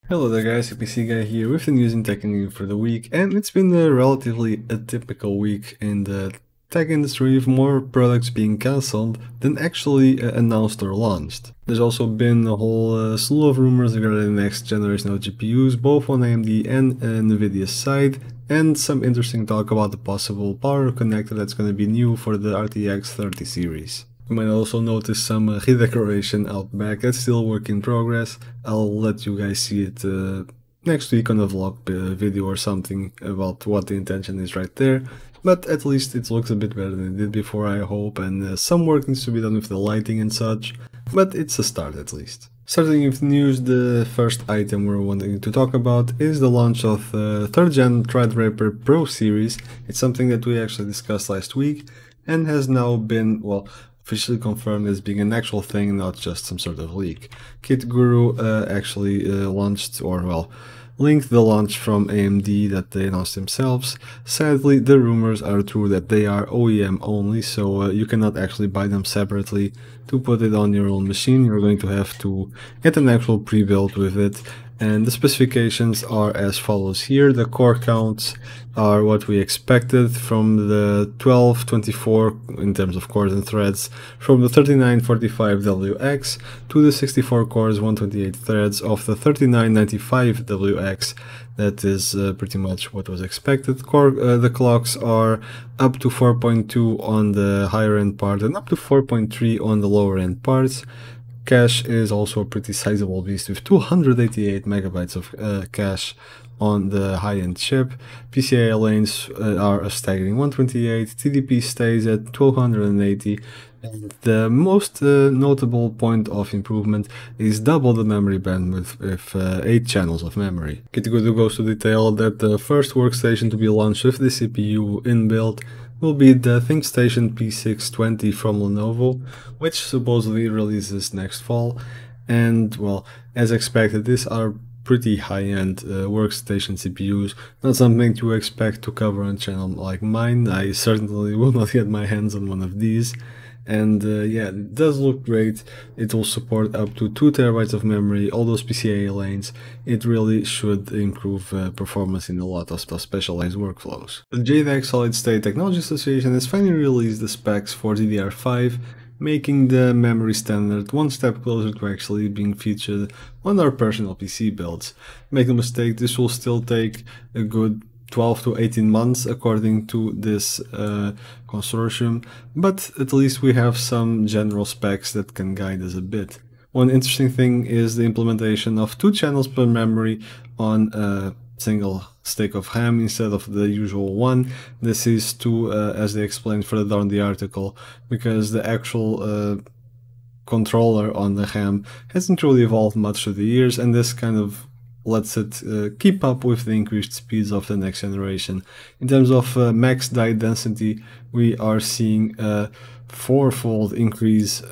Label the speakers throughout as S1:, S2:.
S1: Hello there guys, PC Guy here with the news and tech news for the week, and it's been a relatively atypical week in the tech industry with more products being cancelled than actually announced or launched. There's also been a whole slew of rumors regarding the next generation of GPUs, both on AMD and Nvidia's side, and some interesting talk about the possible power connector that's going to be new for the RTX 30 series. You might also notice some redecoration out back. That's still work in progress. I'll let you guys see it next week on a vlog video or something about what the intention is right there. But at least it looks a bit better than it did before, I hope, and some work needs to be done with the lighting and such, but it's a start at least. Starting with news, the first item we're wanting to talk about is the launch of 3rd gen Threadripper Pro series. It's something that we actually discussed last week and has now been, well, officially confirmed as being an actual thing, not just some sort of leak. Kit Guru actually launched, or well, linked the launch from AMD that they announced themselves. Sadly, the rumors are true that they are OEM only, so you cannot actually buy them separately to put it on your own machine. You're going to have to get an actual pre-built with it. And the specifications are as follows here. The core counts are what we expected from the 1224 in terms of cores and threads, from the 3945WX to the 64 cores 128 threads of the 3995WX. That is pretty much what was expected. The clocks are up to 4.2 on the higher end part and up to 4.3 on the lower end parts. Cache is also a pretty sizable beast with 288 megabytes of cache on the high-end chip. PCIe lanes are a staggering 128, TDP stays at 1280, and the most notable point of improvement is double the memory bandwidth with 8 channels of memory. Kitigudu goes to detail that the first workstation to be launched with the CPU inbuilt will be the ThinkStation P620 from Lenovo, which supposedly releases next fall. And well, as expected, these are pretty high-end workstation CPUs, not something to expect to cover on a channel like mine. I certainly will not get my hands on one of these. And yeah, it does look great. It will support up to 2 terabytes of memory, all those PCIe lanes. It really should improve performance in a lot of specialized workflows. The JEDEC Solid State Technology Association has finally released the specs for DDR5, making the memory standard one step closer to actually being featured on our personal PC builds. Make no mistake, this will still take a good 12 to 18 months according to this consortium, but at least we have some general specs that can guide us a bit. One interesting thing is the implementation of 2 channels per memory on a single stick of RAM instead of the usual one. This is to, as they explained further down the article, because the actual controller on the RAM hasn't really evolved much through the years, and this kind of lets it keep up with the increased speeds of the next generation. In terms of max die density, we are seeing a 4-fold increase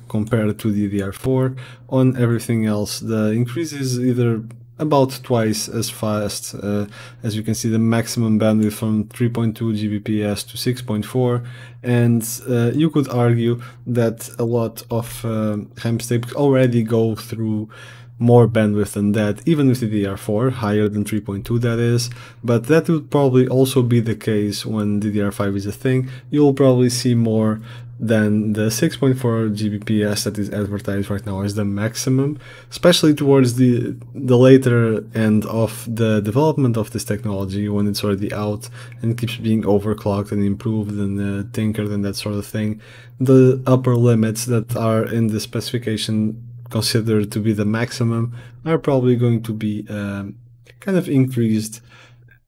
S1: compared to DDR4. On everything else, the increase is either about twice as fast. As you can see, the maximum bandwidth from 3.2 Gbps to 6.4, and you could argue that a lot of RAM sticks already go through more bandwidth than that, even with the DDR4, higher than 3.2 that is, but that would probably also be the case when DDR5 is a thing. You'll probably see more than the 6.4 Gbps that is advertised right now as the maximum, especially towards the later end of the development of this technology, when it's already out and keeps being overclocked and improved and tinkered and that sort of thing. The upper limits that are in the specification considered to be the maximum are probably going to be kind of increased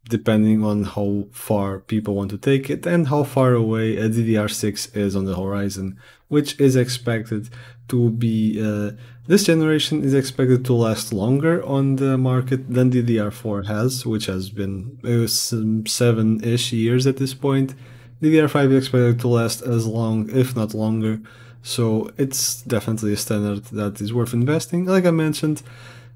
S1: depending on how far people want to take it and how far away a DDR6 is on the horizon, which is expected to be, this generation is expected to last longer on the market than DDR4 has, which has been 7-ish years at this point. DDR5 is expected to last as long, if not longer. So it's definitely a standard that is worth investing. Like I mentioned,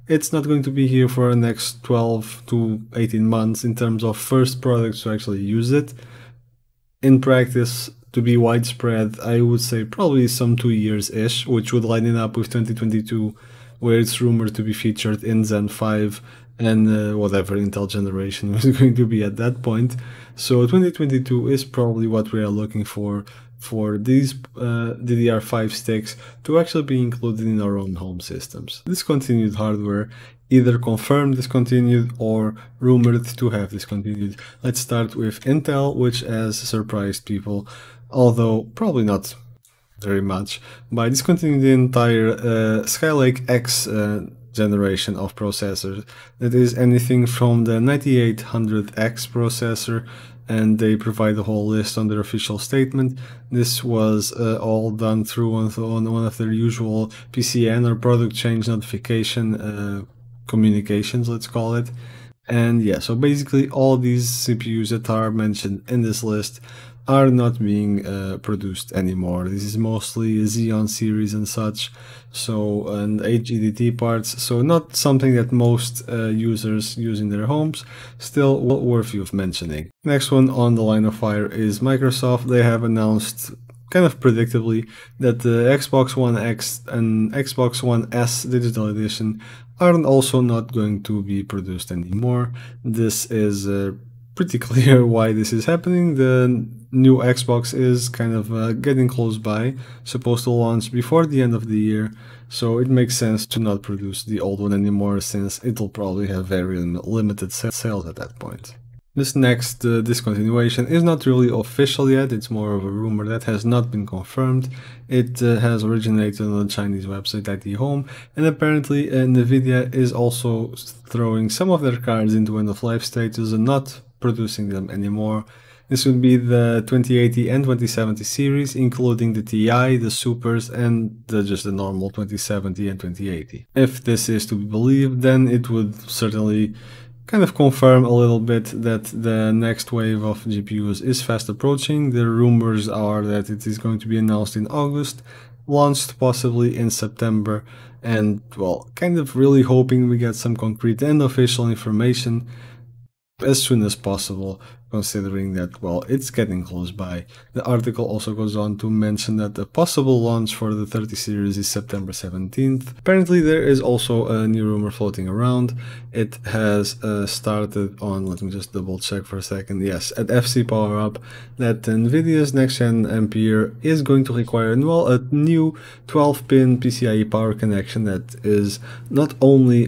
S1: it's not going to be here for the next 12 to 18 months in terms of first products to actually use it. In practice, to be widespread, I would say probably some 2 years-ish, which would line it up with 2022 where it's rumored to be featured in Zen 5 and whatever Intel generation was going to be at that point. So 2022 is probably what we are looking for these DDR5 sticks to actually be included in our own home systems. Discontinued hardware, either confirmed discontinued or rumored to have discontinued. Let's start with Intel, which has surprised people, although probably not very much, by discontinuing the entire Skylake-X generation of processors. That is anything from the 9800X processor, and they provide a whole list on their official statement. This was all done through on one of their usual PCN or product change notification communications, let's call it. And yeah, so basically all these CPUs that are mentioned in this list are not being produced anymore. This is mostly Xeon series and such, so, and HEDT parts, so not something that most users use in their homes, still worthy of mentioning. Next one on the line of fire is Microsoft. They have announced, kind of predictably, that the Xbox One X and Xbox One S Digital Edition are also not going to be produced anymore. This is pretty clear why this is happening. The new Xbox is kind of getting close by, supposed to launch before the end of the year, so it makes sense to not produce the old one anymore, since it'll probably have very limited sales at that point. This next discontinuation is not really official yet, it's more of a rumor that has not been confirmed. It has originated on the Chinese website IT Home, and apparently Nvidia is also throwing some of their cards into end-of-life status and not producing them anymore. This would be the 2080 and 2070 series, including the Ti, the Supers, and just the normal 2070 and 2080. If this is to be believed, then it would certainly kind of confirm a little bit that the next wave of GPUs is fast approaching. The rumors are that it is going to be announced in August, launched possibly in September, and well, kind of really hoping we get some concrete and official information as soon as possible, considering that, well, it's getting close by. The article also goes on to mention that the possible launch for the 30 series is September 17th. Apparently there is also a new rumor floating around. It has started on, let me just double check for a second, yes, at FC Power Up, that Nvidia's next-gen Ampere is going to require, well, a new 12-pin PCIe power connection that is not only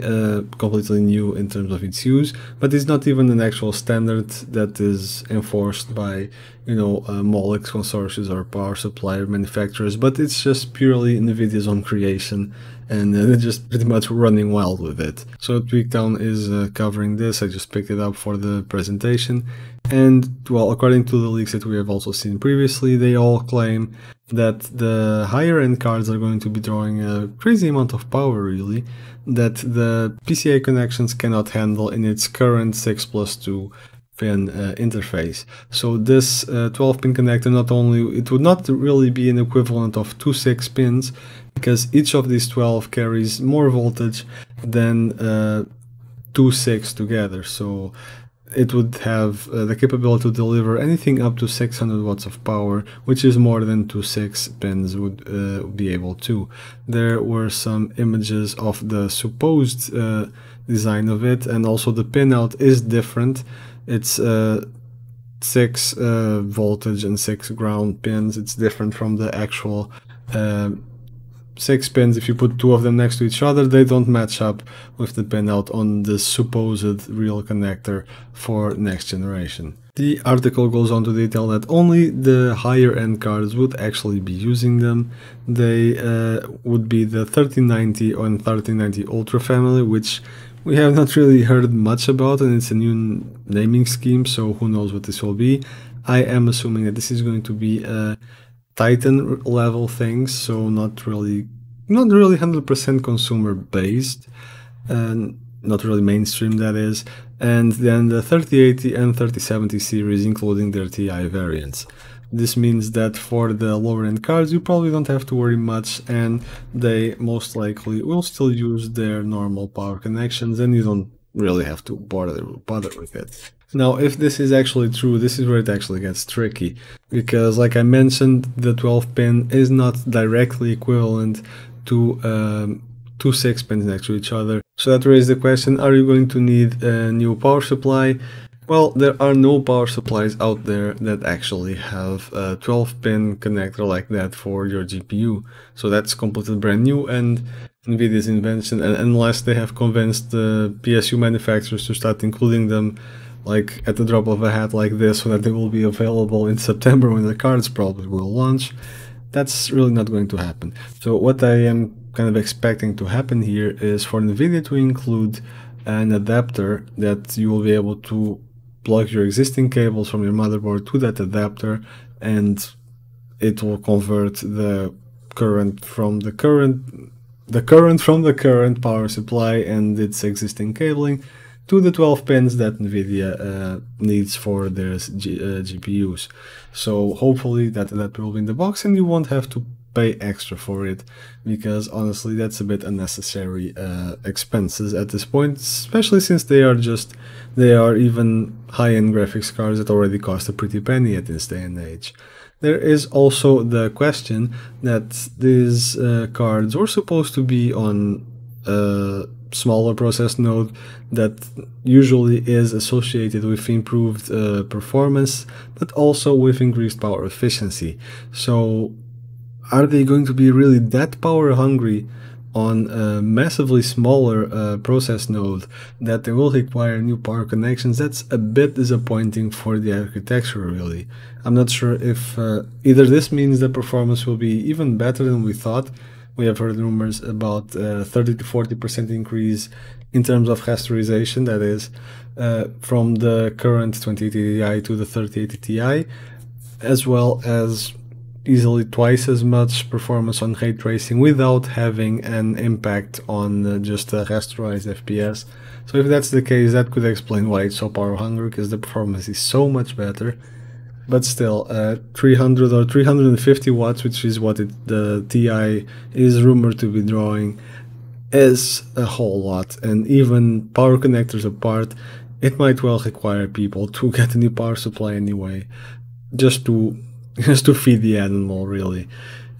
S1: completely new in terms of its use, but is not even an actual standard that is enforced by, you know, Molex consortiums or power supply manufacturers, but it's just purely Nvidia's own creation, and they're just pretty much running wild with it. So Tweakdown is covering this. I just picked it up for the presentation, and well, according to the leaks that we have also seen previously, they all claim that the higher end cards are going to be drawing a crazy amount of power, really, that the PCIe connections cannot handle in its current 6+2 pin interface. So this 12-pin connector, not only, it would not really be an equivalent of 2 6 pins, because each of these 12 carries more voltage than 2 6 together. So it would have the capability to deliver anything up to 600 watts of power, which is more than 2 6 pins would be able to. There were some images of the supposed design of it, and also the pinout is different. It's 6 voltage and 6 ground pins. It's different from the actual 6 pins. If you put 2 of them next to each other, they don't match up with the pinout on the supposed real connector for next generation. The article goes on to detail that only the higher end cards would actually be using them. They would be the 3090 and 3090 Ultra family, which we have not really heard much about, and it's a new naming scheme, so who knows what this will be. I am assuming that this is going to be a Titan level thing, so not really 100% consumer based, and not really mainstream, that is. And then the 3080 and 3070 series, including their Ti variants. This means that for the lower end cards you probably don't have to worry much, and they most likely will still use their normal power connections, and you don't really have to bother with it. Now, if this is actually true, this is where it actually gets tricky, because like I mentioned, the 12 pin is not directly equivalent to two 6 pins next to each other. So that raises the question, are you going to need a new power supply? Well, there are no power supplies out there that actually have a 12-pin connector like that for your GPU. So that's completely brand new and Nvidia's invention, and unless they have convinced the PSU manufacturers to start including them like at the drop of a hat like this, so that they will be available in September when the cards probably will launch, that's really not going to happen. So what I am kind of expecting to happen here is for Nvidia to include an adapter that you will be able to plug your existing cables from your motherboard to that adapter, and it will convert the current from the current power supply and its existing cabling to the 12 pins that Nvidia needs for their GPUs. So hopefully that will be in the box and you won't have to pay extra for it, because honestly that's a bit unnecessary expenses at this point, especially since they are even high-end graphics cards that already cost a pretty penny at this day and age. There is also the question that these cards were supposed to be on a smaller process node that usually is associated with improved performance, but also with increased power efficiency. So are they going to be really that power hungry on a massively smaller process node that they will require new power connections? That's a bit disappointing for the architecture, really. I'm not sure if either this means the performance will be even better than we thought. We have heard rumors about 30 to 40% increase in terms of rasterization, that is, from the current 2080 Ti to the 3080 Ti, as well as easily twice as much performance on ray tracing without having an impact on just a rasterized FPS. So if that's the case, that could explain why it's so power hungry, because the performance is so much better. But still, 300 or 350 watts, which is what the Ti is rumored to be drawing, is a whole lot. And even power connectors apart, it might well require people to get a new power supply anyway, just to feed the animal, really.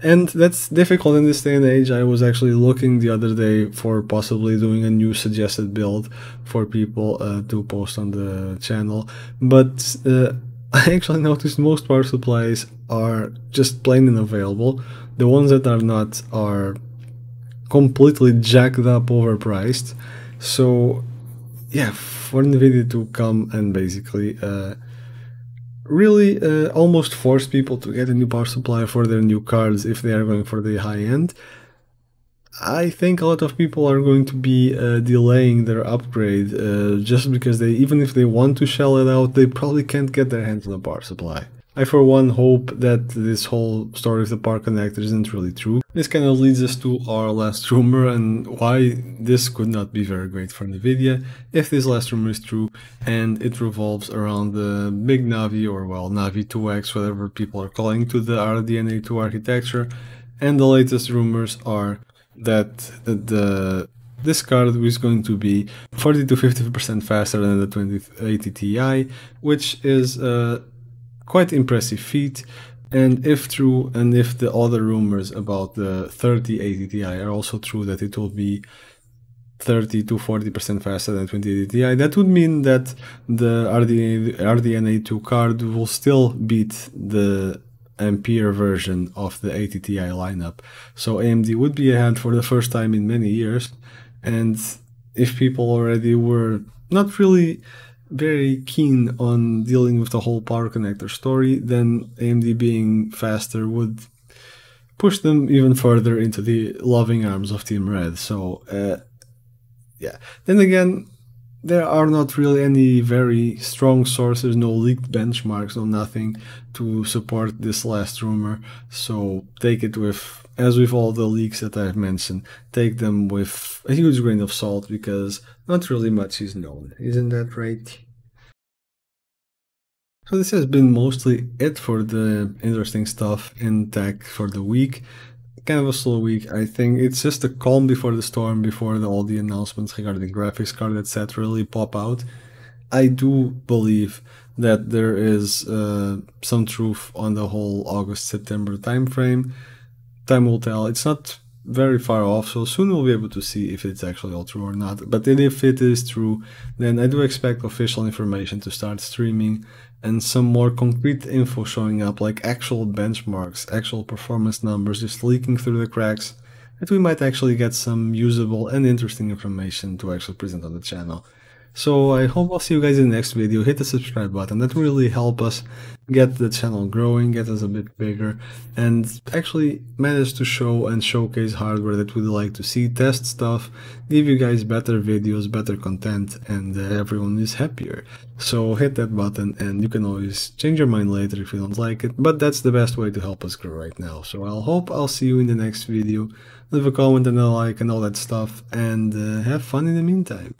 S1: And that's difficult in this day and age. I was actually looking the other day for possibly doing a new suggested build for people to post on the channel, but I actually noticed most power supplies are just plain unavailable. The ones that are not are completely jacked up, overpriced. So yeah, for Nvidia to come and basically really almost force people to get a new power supply for their new cards if they are going for the high end, I think a lot of people are going to be delaying their upgrade just because even if they want to shell it out, they probably can't get their hands on a power supply. I for one hope that this whole story of the power connector isn't really true. This kind of leads us to our last rumor and why this could not be very great for Nvidia if this last rumor is true, and it revolves around the Big Navi, or well, Navi 2X, whatever people are calling to the RDNA 2 architecture. And the latest rumors are that this card is going to be 40 to 50% faster than the 2080 Ti, which is quite impressive feat. And if true, and if the other rumors about the 3080 Ti are also true, that it will be 30 to 40% faster than 2080 Ti, that would mean that the RDNA 2 card will still beat the Ampere version of the 80 Ti lineup. So AMD would be ahead for the first time in many years. And if people already were not really very keen on dealing with the whole power connector story, then AMD being faster would push them even further into the loving arms of Team Red. So yeah, then again, there are not really any very strong sources, no leaked benchmarks, no nothing to support this last rumor. So take it with, as with all the leaks that I've mentioned, take them with a huge grain of salt, because not really much is known. Isn't that right? So this has been mostly it for the interesting stuff in tech for the week. Kind of a slow week, I think. It's just a calm before the storm, before all the announcements regarding graphics card, etc. really pop out. I do believe that there is some truth on the whole August-September time frame. Time will tell. It's not very far off, so soon we'll be able to see if it's actually all true or not. But then if it is true, then I do expect official information to start streaming and some more concrete info showing up, like actual benchmarks, actual performance numbers just leaking through the cracks, that we might actually get some usable and interesting information to actually present on the channel. So I hope I'll see you guys in the next video. Hit the subscribe button, that will really help us get the channel growing, get us a bit bigger, and actually manage to show and showcase hardware that we'd like to see, test stuff, give you guys better videos, better content, and everyone is happier. So hit that button, and you can always change your mind later if you don't like it, but that's the best way to help us grow right now. So I'll see you in the next video. Leave a comment and a like and all that stuff, and have fun in the meantime.